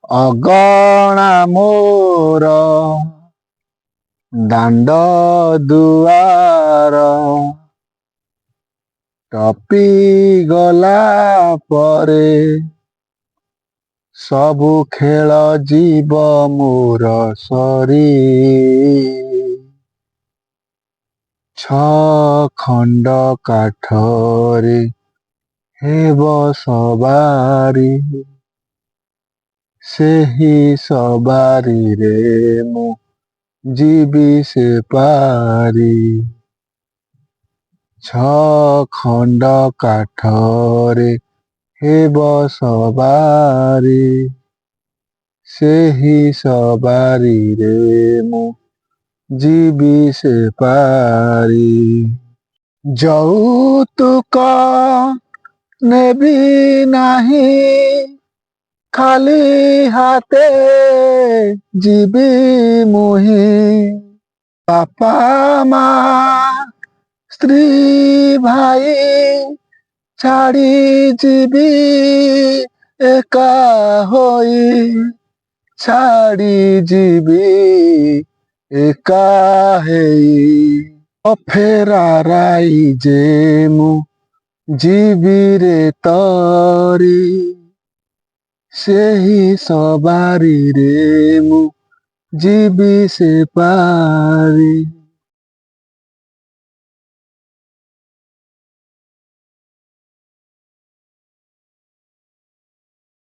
ଅଗଣା ମୋର ଦାଣ୍ଡ ଦୁଆର ଟପି ଗଲା ପରେ ସବୁ ଖେଳ ଯିବ ମୋର ସରି। ଛଅ ଖଣ୍ଡ କାଠରେ ହେବ ସବାରି, ସେହି ସବାରିରେ ମୁଁ ଯିବି ସେ ପାରି। ଛଅ ଖଣ୍ଡ କାଠରେ ହେବ ସବାରି, ସେହି ସବାରିରେ ମୁଁ ଯିବି ସେ ପାରି। ଯୌତୁକ ନେବି ନାହିଁ, ଖାଲି ହାତେ ଯିବି ମୁହିଁ। ବାପା ମା ସ୍ତ୍ରୀ ଭାଇ ଛାଡ଼ି ଯିବି ଏକା ହୋଇ, ଛାଡ଼ି ଯିବି ଏକା ହେଇ। ଅଫେରାରାଇ ଯେ ମୁଁ ଯିବିରେ ତରି, ସେହି ସବାରିରେ ମୁଁ ଯିବି ସେ ପାରି।